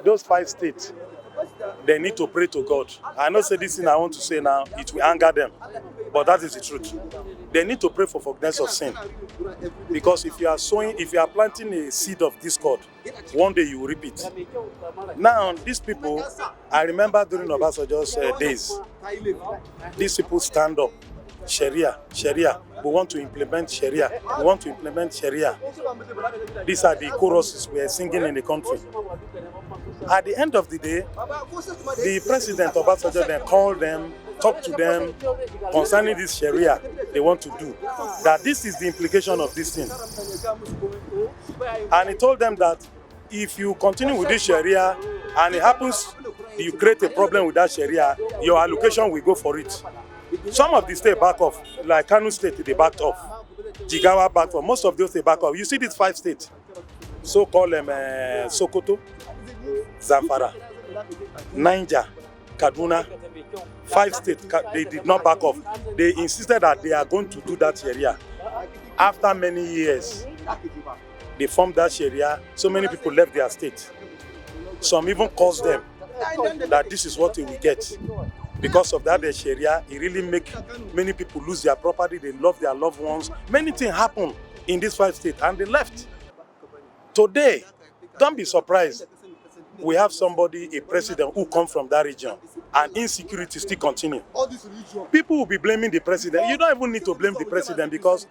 Those 5 states, they need to pray to God. I know say this thing I want to say now, it will anger them, but that is the truth. They need to pray for forgiveness of sin. Because if you are sowing, if you are planting a seed of discord, one day you will reap it. Now, these people, I remember during Obasanjo's days, these people stand up. Sharia, Sharia, we want to implement Sharia, we want to implement Sharia. These are the choruses we are singing in the country. At the end of the day, the president of Obasanjo then called them, talked to them concerning this Sharia they want to do, that this is the implication of this thing. And he told them that if you continue with this Sharia and it happens, you create a problem with that Sharia, your allocation will go for it. Some of the states back off, like Kano State, they backed off. Jigawa backed off. Most of those they back off. You see these 5 states, so-called Sokoto, Zamfara, Niger, Kaduna, 5 states, they did not back off. They insisted that they are going to do that Sharia. After many years, they formed that Sharia. So many people left their state. Some even caused them that this is what they will get. Because of that, the Sharia, it really make many people lose their property. They love their loved ones. Many things happen in these 5 states, and they left. Today, don't be surprised. We have somebody, a president, who comes from that region, and insecurity still continue. People will be blaming the president. You don't even need to blame the president, because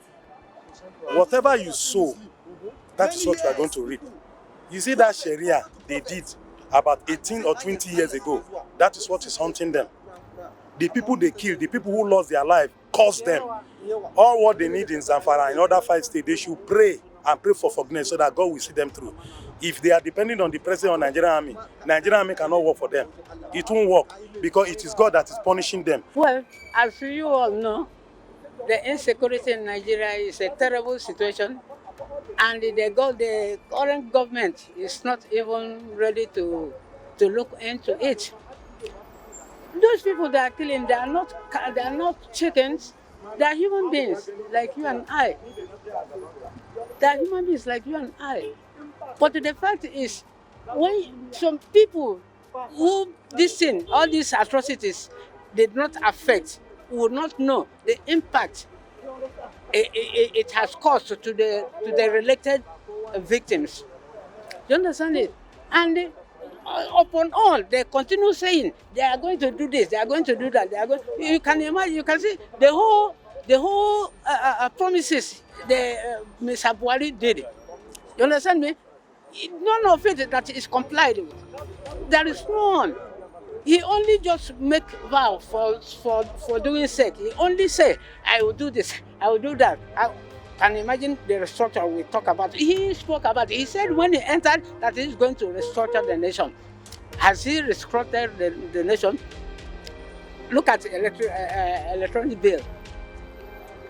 whatever you sow, that is what you are going to reap. You see that Sharia they did about 18 or 20 years ago, that is what is haunting them. The people they killed, the people who lost their life, caused them. All what they need in Zamfara and other 5 states, they should pray and pray for forgiveness so that God will see them through. If they are depending on the president or Nigerian army cannot work for them. It won't work because it is God that is punishing them. Well, as you all know, the insecurity in Nigeria is a terrible situation, and the current government is not even ready to look into it. Those people that are killing, they are not chickens. They are human beings like you and I. They are human beings like you and I. But the fact is, when some people who all these atrocities did not affect, would not know the impact it has caused to the related victims. You understand it? And upon all, they continue saying they are going to do this, they are going to do that. You can imagine, you can see the whole promises Mr. Buhari did. You understand me? None of it that is complied with. There is none. He only just make vow for doing sake. He only say, I will do this, I will do that. I can imagine the restructure we talk about. He spoke about it. He said when he entered that he's going to restructure the nation. Has he restructured the nation? Look at electronic bill.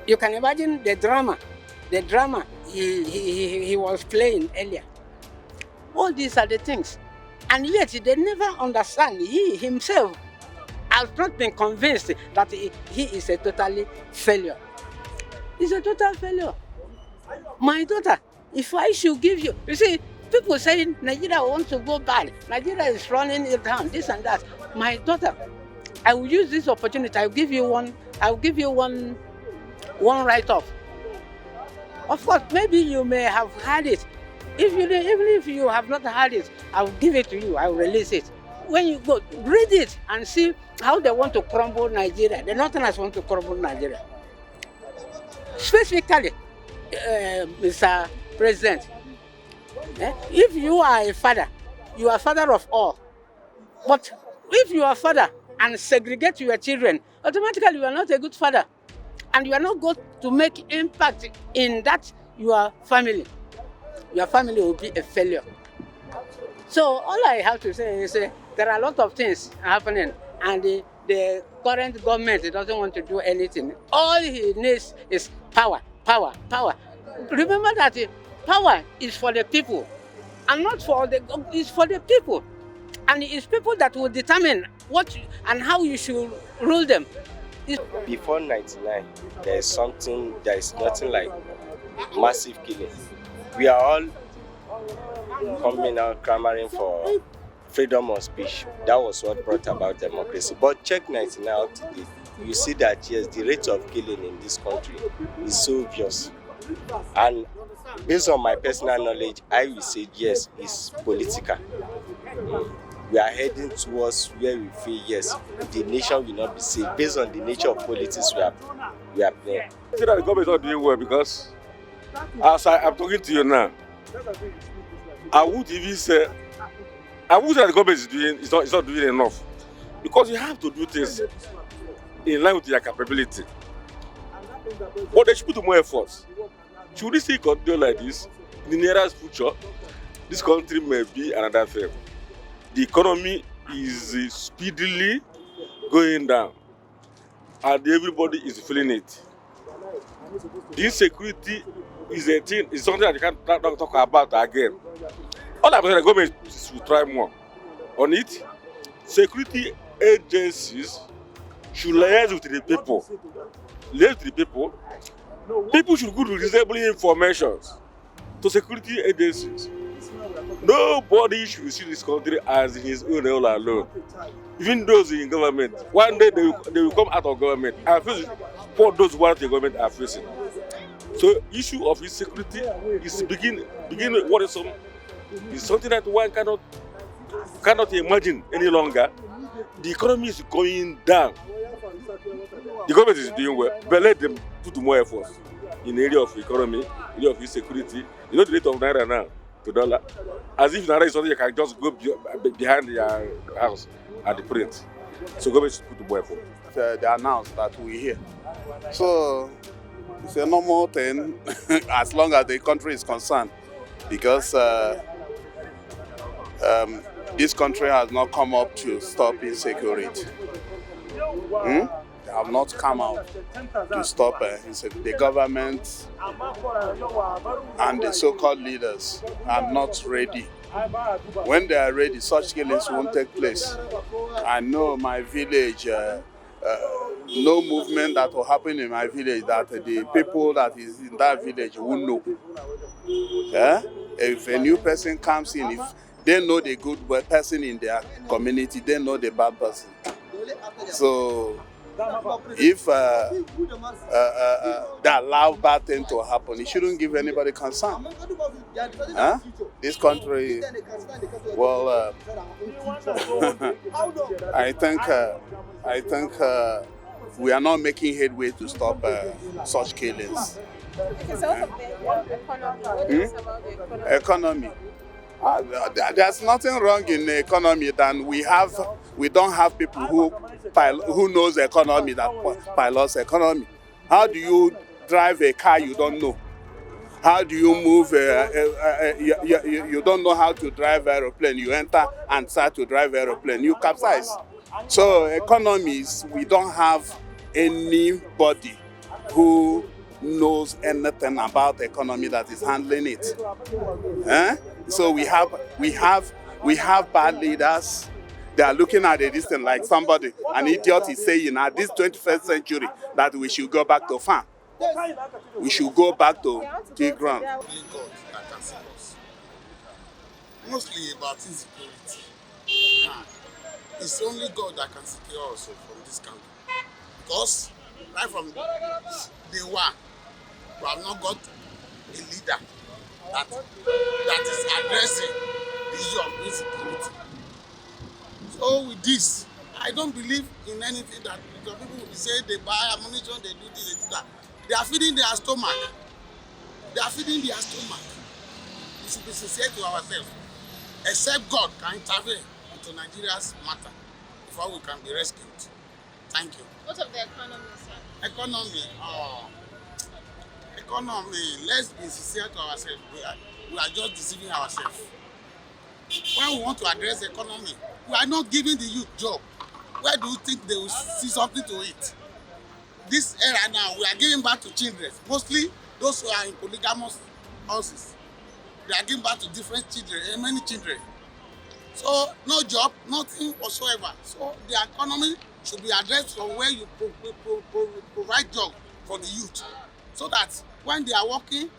You can imagine the drama he was playing earlier. All these are the things. And yet they never understand. He himself has not been convinced that he is a totally failure. He's a total failure. My daughter, if I should give you see, people saying Nigeria wants to go bad. Nigeria is running it down, this and that. My daughter, I will use this opportunity. I'll give you one write-off. Of course, maybe you may have had it. Even if you have not had it, I will give it to you. I will release it. When you go, read it and see how they want to crumble Nigeria. The Northerners want to crumble Nigeria. Specifically, Mr. President, if you are a father, you are father of all. But if you are father and segregate your children, automatically you are not a good father. And you are not going to make impact in that your family. Your family will be a failure. So all I have to say is there are a lot of things happening, and the current government doesn't want to do anything. All he needs is power, power, power. Remember that power is for the people, and not for it's for the people. And it's people that will determine what and how you should rule them. Before 99, there is nothing like massive killing. We are all coming out clamoring for freedom of speech. That was what brought about democracy. But check 99 up to date, you see that yes, the rate of killing in this country is so obvious. And based on my personal knowledge, I will say yes, it's political. We are heading towards where we feel yes, the nation will not be safe based on the nature of politics we are playing. I say that the government is not doing well because as I'm talking to you now, I would even say that the government is not doing enough, because you have to do things in line with your capability. But they should put more effort. Should this thing continue like this, in the nearest future, this country may be another thing. The economy is speedily going down, and everybody is feeling it. The insecurity is a thing, is something that you can't talk about again. All I'm saying, the government should try more on it. Security agencies should liaise with the people. Liaise with the people. People should go to reasonable information to security agencies. Nobody should see this country as his own all alone. Even those in government, one day they will come out of government and face what those who are in government are facing. So issue of insecurity is begin worrisome. It's something that one cannot imagine any longer. The economy is going down. The government is doing well, but let them put more effort in the area of economy, area of insecurity. You know the rate of naira now to dollar. As if naira is something you can just go behind your house at the print. So government should put more effort. They announced that we're here. So it's a normal thing as long as the country is concerned, because this country has not come up to stop insecurity. They have not come out to stop insecurity. The government and the so-called leaders are not ready. When they are ready, such killings won't take place. I know my village, no movement that will happen in my village that the people that is in that village won't know. Yeah? If a new person comes in, if they know the good person in their community, they know the bad person. So if they allow bad things to happen, it shouldn't give anybody concern. Huh? This country, well, I think we are not making headway to stop such killings. Okay, so what of the economy? What is about the economy? Economy. There's nothing wrong in the economy than we don't have people who knows the economy that pilots economy. How do you drive a car you don't know? How do you move? You don't know how to drive aeroplane. You enter and start to drive aeroplane. You capsize. So economies, we don't have anybody who knows anything about the economy that is handling it. So we have bad leaders. They are looking at this thing like somebody, an idiot is saying at this 21st century that we should go back to farm. We should go back to the ground. Only God that can save us. Mostly about insecurity. It's only God that can secure us from this country. Because right from day one, we have not got a leader that is addressing the issue of insecurity. So with this, I don't believe in anything that because people will say they buy ammunition, they do this, they do that. They are feeding their stomach. They are feeding their stomach. We should be sincere to ourselves. Except God can intervene into Nigeria's matter before we can be rescued. Thank you. What of the economy, sir? Economy, let's be sincere to ourselves. We are just deceiving ourselves. When we want to address the economy, we are not giving the youth job. Where do you think they will see something to eat? This era now, we are giving back to children, mostly those who are in polygamous houses. They are giving back to different children, many children. So no job, nothing whatsoever. So the economy should be addressed from where you provide job for the youth. So that when they are working,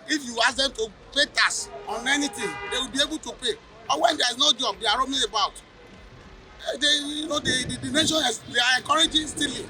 if you ask them to pay tax on anything, they will be able to pay. Or when there's no job, they are roaming about. They, you know, the nation has, they are encouraging stealing.